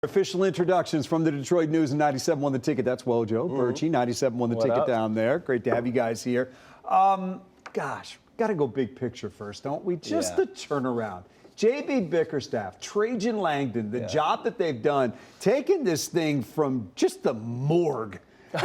Official introductions from the Detroit News and 97.1 The Ticket. That's Wojo, Burchie, 97.1 The Ticket down there. Great to have you guys here. Gosh, got to go big picture first, don't we? Just the turnaround. J.B. Bickerstaff, Trajan Langdon, the job that they've done, taking this thing from just the morgue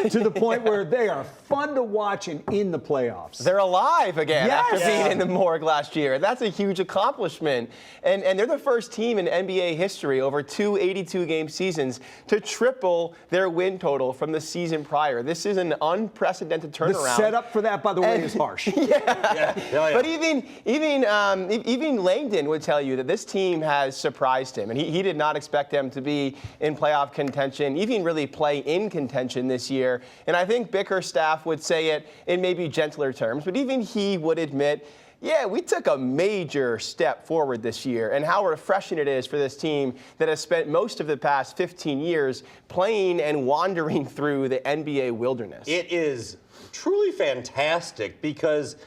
to the point where they are fun to watch and in the playoffs. They're alive again after being in the morgue last year. That's a huge accomplishment. And they're the first team in NBA history over two 82-game seasons to triple their win total from the season prior. This is an unprecedented turnaround. The setup for that, by the way, is harsh. But even Langdon would tell you that this team has surprised him. And he did not expect them to be in playoff contention, even really play in contention this year. And I think Bickerstaff would say it in maybe gentler terms, but even he would admit, yeah, we took a major step forward this year, and how refreshing it is for this team that has spent most of the past 15 years playing and wandering through the NBA wilderness. It is truly fantastic because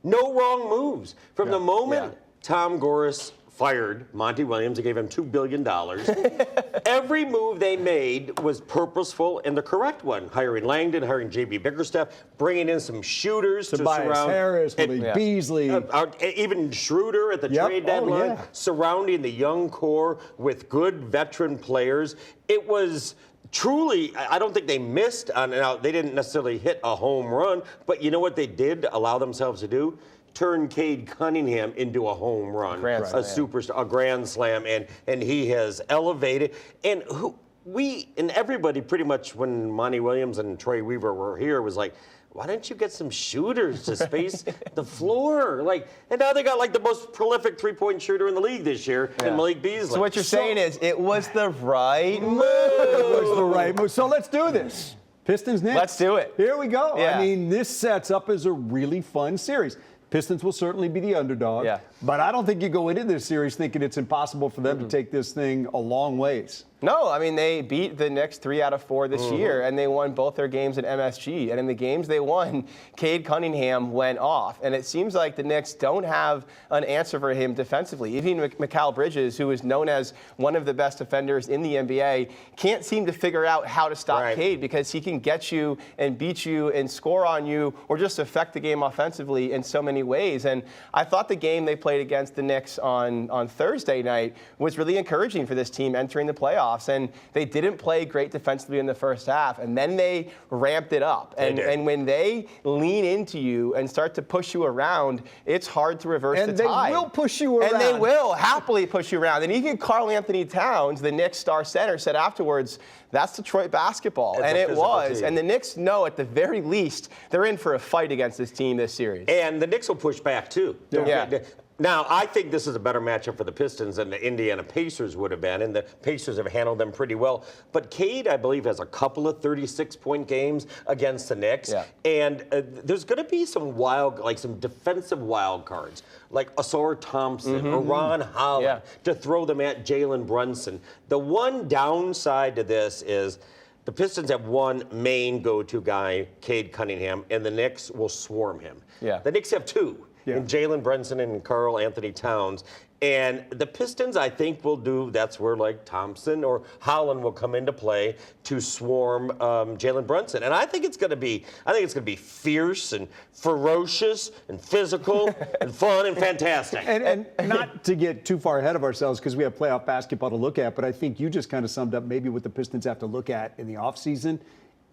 no wrong moves. From the moment Tom Gores fired Monty Williams, they gave him $2 billion. Every move they made was purposeful and the correct one. Hiring Langdon, hiring J.B. Bickerstaff, bringing in some shooters to surround Harris, Malik Beasley. Even Schroeder at the trade deadline, surrounding the young core with good veteran players. It was truly, I don't think they missed on it. Now, they didn't necessarily hit a home run, but you know what they did allow themselves to do? Turn Cade Cunningham into a home run, a superstar, a grand slam, and he has elevated. And everybody pretty much, when Monty Williams and Troy Weaver were here, was like, why don't you get some shooters to space the floor? And now they got the most prolific three-point shooter in the league this year, in Malik Beasley. So what you're saying is it was the right move. It was the right move. So let's do this. Pistons Knicks. Let's do it. Here we go. I mean, this sets up as a really fun series. Pistons will certainly be the underdog, but I don't think you go into this series thinking it's impossible for them to take this thing a long ways. No, I mean, they beat the Knicks 3 out of 4 this year, and they won both their games at MSG. And in the games they won, Cade Cunningham went off. And it seems like the Knicks don't have an answer for him defensively. Even Mikal Bridges, who is known as one of the best defenders in the NBA, can't seem to figure out how to stop Cade because he can get you and beat you and score on you or just affect the game offensively in so many ways. And I thought the game they played against the Knicks on Thursday night was really encouraging for this team entering the playoffs. And they didn't play great defensively in the first half, and then they ramped it up. And when they lean into you and start to push you around, it's hard to reverse the tide. And they will push you around. And they will happily push you around. And even Karl Anthony Towns, the Knicks star center, said afterwards, that's Detroit basketball. And it was. And the Knicks know at the very least they're in for a fight against this team this series. And the Knicks will push back too. Now, I think this is a better matchup for the Pistons than the Indiana Pacers would have been, and the Pacers have handled them pretty well. But Cade, I believe, has a couple of 36-point games against the Knicks, and there's going to be some some defensive wild cards, like Ausar Thompson or Ron Holland, to throw them at Jalen Brunson. The one downside to this is the Pistons have one main go-to guy, Cade Cunningham, and the Knicks will swarm him. The Knicks have two. And Jalen Brunson and Karl Anthony Towns. And the Pistons, I think, will do, that's where Thompson or Holland will come into play to swarm Jalen Brunson. And I think it's going to be fierce and ferocious and physical and fun and fantastic. And not to get too far ahead of ourselves because we have playoff basketball to look at, but I think you just kind of summed up maybe what the Pistons have to look at in the offseason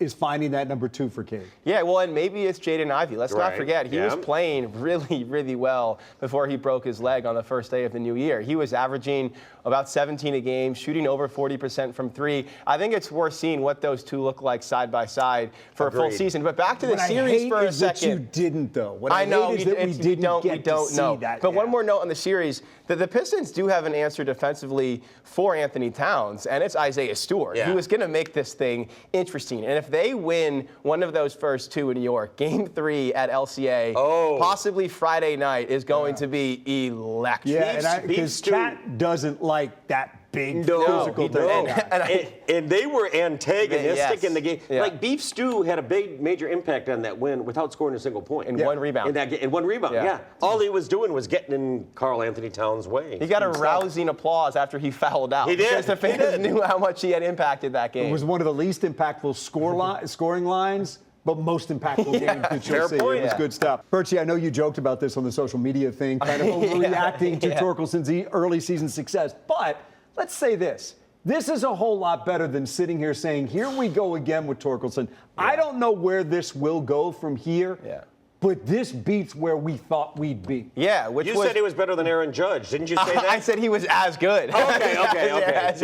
is finding that number 2 for Cade. Yeah, well, and maybe it's Jaden Ivey. Let's not forget, he was playing really, really well before he broke his leg on the first day of the new year. He was averaging about 17 a game, shooting over 40% from 3. I think it's worth seeing what those two look like side by side for a full season. But back to the series for a second. That you didn't, though. What I know hate is that we don't know. But one more note on the series, that the Pistons do have an answer defensively for Anthony Towns, and it's Isaiah Stewart, who is going to make this thing interesting. And if they win one of those first two in New York, Game 3 at LCA, possibly Friday night, is going to be electric. Yeah, because Cat doesn't like that big physical and they were antagonistic in the game. Yeah. Like Beef Stew had a big major impact on that win without scoring a single point. And one rebound. In one rebound, yeah. All he was doing was getting in Karl Anthony Towns' way. He got a rousing applause after he fouled out. He did. Because the fans knew how much he had impacted that game. It was one of the least impactful scoring lines, but most impactful game that you'll see. point. It was good stuff. Birchie, I know you joked about this on the social media thing, kind of overreacting to Torkelson's early season success. But let's say this. This is a whole lot better than sitting here saying, here we go again with Torkelson. I don't know where this will go from here. But this beats where we thought we'd be. Yeah, you said he was better than Aaron Judge, didn't you say that? I said he was as good. Okay.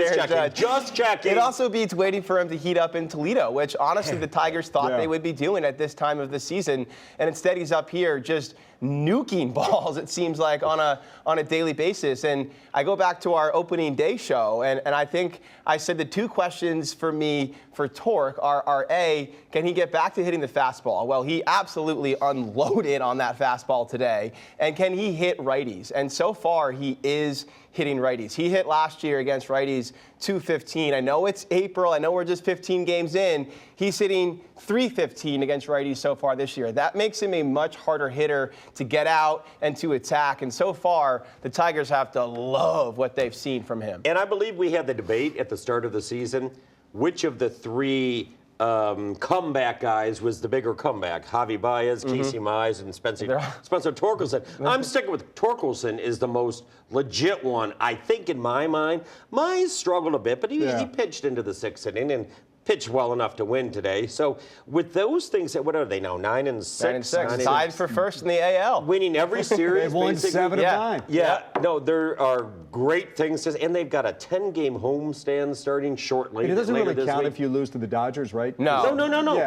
Just checking. It also beats waiting for him to heat up in Toledo, which honestly the Tigers thought they would be doing at this time of the season, and instead he's up here just nuking balls, it seems like, on a daily basis. And I go back to our opening day show, and I think I said the two questions for me for Tork are A, can he get back to hitting the fastball? Well, he absolutely unloaded on that fastball today. And can he hit righties? And so far, he is hitting righties. He hit last year against righties 215. I know it's April. I know we're just 15 games in. He's hitting 315 against righties so far this year. That makes him a much harder hitter to get out and to attack. And so far, the Tigers have to love what they've seen from him. And I believe we had the debate at the start of the season, which of the three comeback guys was the bigger comeback? Javi Baez, Casey Mize, and Spencer Torkelson. I'm sticking with Torkelson is the most legit one, I think, in my mind. Mize struggled a bit, but he pitched into the sixth inning and pitched well enough to win today. So with those things, what are they now? 9 and 6? Tied for first in the AL. Winning every series. They've won 7 of 9. Yeah. No, there are great things to, and they've got a 10-game homestand starting shortly. It doesn't really count week. if you lose to the Dodgers, right? No.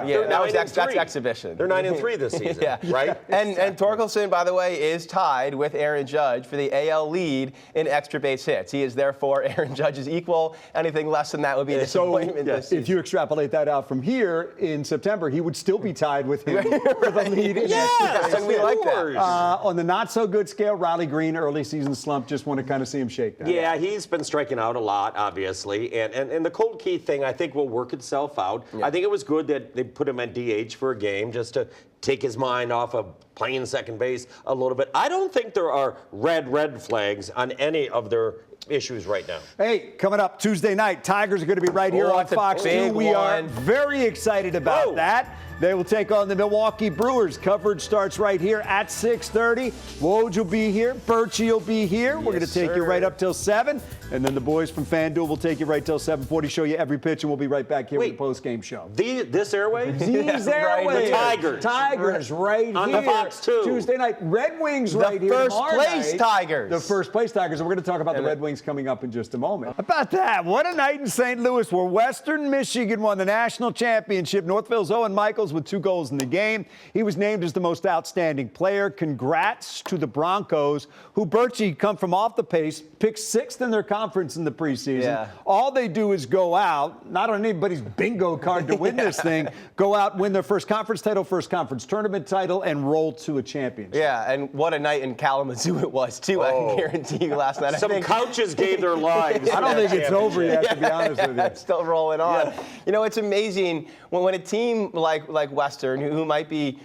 Yeah, that's exhibition. They're 9-3 this season, right? And Torkelson, by the way, is tied with Aaron Judge for the AL lead in extra base hits. He is therefore Aaron Judge's equal. Anything less than that would be a disappointment this season. If you extrapolate that out from here in September, he would still be tied with him for the lead. Yes, and we like that. On the not-so-good scale, Riley Green, early season slump, just want to kind of see him shake that. Yeah, he's been striking out a lot, obviously. And the Cold Key thing, I think, will work itself out. I think it was good that they put him at DH for a game just to take his mind off of playing second base a little bit. I don't think there are red flags on any of their issues right now. Hey, coming up Tuesday night, Tigers are going to be right here on Fox 2. We are very excited about that. They will take on the Milwaukee Brewers. Coverage starts right here at 6:30. Woj will be here. Birchie will be here. We're going to take you right up till 7. And then the boys from FanDuel will take you right till 7:40, show you every pitch, and we'll be right back here with the post-game show. This airwave? These airwaves. The Tigers right on here. On the Fox 2. Tuesday night. Red Wings right here The first place Tigers. The first place Tigers. And we're going to talk about the Red Wings coming up in just a moment. How about that? What a night in St. Louis where Western Michigan won the national championship. Northville's Owen Michaels with 2 goals in the game. He was named as the most outstanding player. Congrats to the Broncos, who, Birchie, come from off the pace, picked 6th in their conference in the preseason. Yeah. All they do is go out, not on anybody's bingo card to win this thing, go out, win their first conference title, first conference tournament title, and roll to a championship. Yeah, and what a night in Kalamazoo it was, too, I can guarantee you last night. Some couches gave their lives. I don't think it's over yet, to be honest with you. It's still rolling on. You know, it's amazing when a team like Western, who might be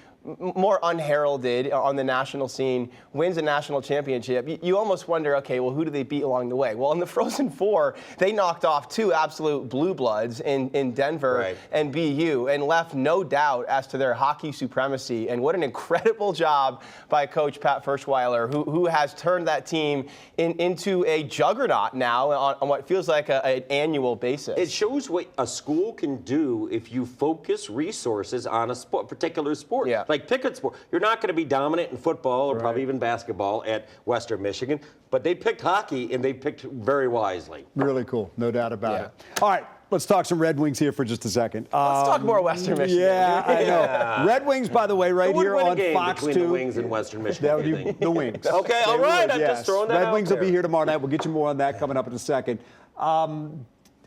more unheralded on the national scene, wins a national championship, you almost wonder, okay, well, who do they beat along the way? Well, in the Frozen Four, they knocked off 2 absolute blue bloods in Denver and BU and left no doubt as to their hockey supremacy. And what an incredible job by Coach Pat Ferschweiler, who has turned that team into a juggernaut now on what feels like an annual basis. It shows what a school can do if you focus resources on a particular sport. Yeah. Like pick a sport. You're not going to be dominant in football or probably even basketball at Western Michigan, but they picked hockey and they picked very wisely. Really cool, no doubt about it. All right, let's talk some Red Wings here for just a second. Let's talk more Western Michigan. Yeah, I know. Red Wings, by the way, right here on Fox 2. Between the Wings and Western Michigan. That would be the Wings. Okay, all right. I'm just throwing that Red out Wings there. will be here tomorrow night. We'll get you more on that coming up in a second.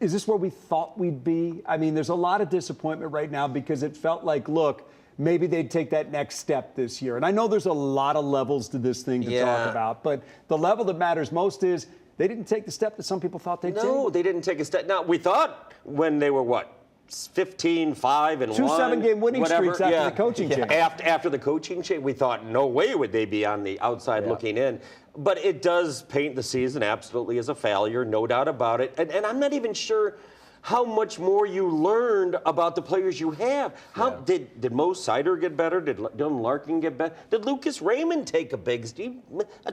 Is this where we thought we'd be? I mean, there's a lot of disappointment right now because it felt like, look, maybe they'd take that next step this year. And I know there's a lot of levels to this thing to talk about, but the level that matters most is they didn't take the step that some people thought they'd take. No, they didn't take a step. Now, we thought when they were, 15, 5, and 1. 2 7-game winning streaks after the coaching change. After the coaching change, we thought no way would they be on the outside looking in. But it does paint the season absolutely as a failure, no doubt about it. And I'm not even sure how much more you learned about the players you have. How did Mo Sider get better? Did Dylan Larkin get better? Did Lucas Raymond take a big step?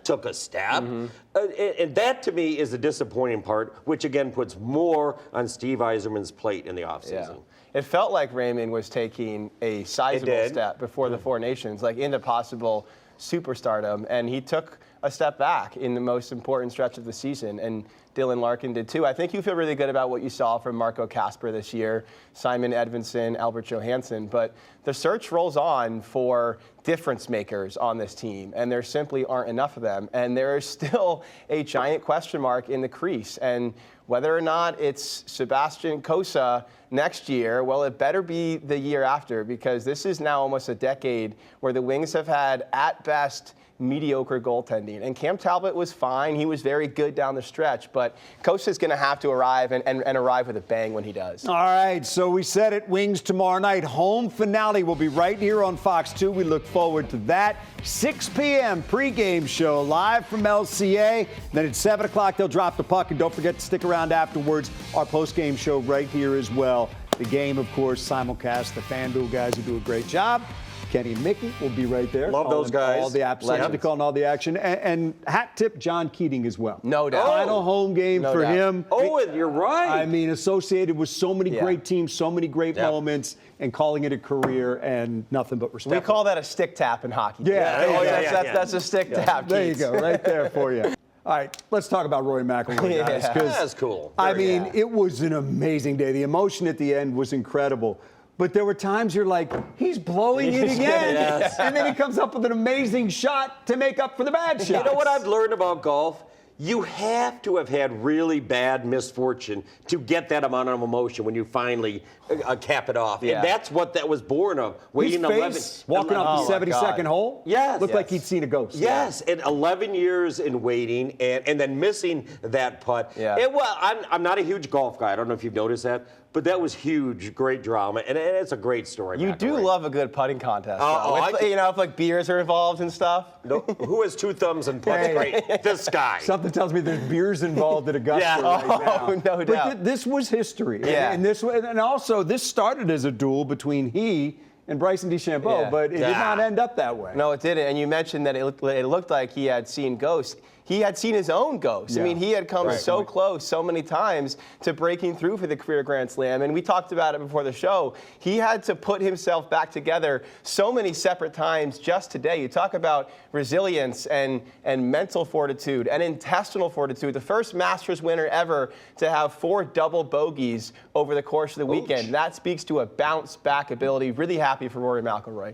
Took a step. And that, to me, is the disappointing part, which, again, puts more on Steve Yzerman's plate in the offseason. It felt like Raymond was taking a sizable step before the Four Nations, like into possible superstardom, and he took a step back in the most important stretch of the season, and Dylan Larkin did too. I think you feel really good about what you saw from Marco Kasper this year, Simon Edvinsson, Albert Johansson, but the search rolls on for difference makers on this team, and there simply aren't enough of them, and there is still a giant question mark in the crease, and whether or not it's Sebastian Kosa next year, well, it better be the year after, because this is now almost a decade where the Wings have had, at best, mediocre goaltending. And Cam Talbot was fine. He was very good down the stretch. But Kosa's going to have to arrive and arrive with a bang when he does. All right, so we said it, Wings tomorrow night. Home finale will be right here on Fox 2. We look forward to that. 6 p.m. pregame show live from LCA. Then at 7 o'clock, they'll drop the puck. And don't forget to stick around afterwards. Our postgame show right here as well. The game, of course, simulcast. The FanDuel guys who do a great job. Kenny and Mickey will be right there. Love those guys. All the to call all the action. And hat tip John Keating as well. No doubt. Final home game for him. Oh, and you're right. I mean, associated with so many great teams, so many great moments, and calling it a career and nothing but respect. We call that a stick tap in hockey. That's a stick tap. There you go, right there for you. All right, let's talk about Roy McIlroy, guys. That's cool. I mean, it was an amazing day. The emotion at the end was incredible. But there were times you're like, he's blowing it again. And then he comes up with an amazing shot to make up for the bad shots. You know what I've learned about golf? You have to have had really bad misfortune to get that amount of emotion when you finally cap it off. And that's what that was born of. Waiting 11, walking off the 72nd hole? Yes. Looked like he'd seen a ghost. Yes, and 11 years in waiting and then missing that putt. I'm not a huge golf guy. I don't know if you've noticed that. But that was huge, great drama, and it's a great story. You do love a good putting contest. If like beers are involved and stuff. No, who has 2 thumbs and puts great? This guy. Something tells me there's beers involved at Augusta right now. No doubt. But this was history. And also this started as a duel between he and Bryson DeChambeau, but it did not end up that way. No, it didn't. And you mentioned that it looked like he had seen ghosts. He had seen his own ghost. I mean, he had come so close so many times to breaking through for the career Grand Slam. And we talked about it before the show. He had to put himself back together so many separate times just today. You talk about resilience and mental fortitude and intestinal fortitude. The first Masters winner ever to have 4 double bogeys over the course of the weekend. That speaks to a bounce-back ability. Really happy for Rory McIlroy.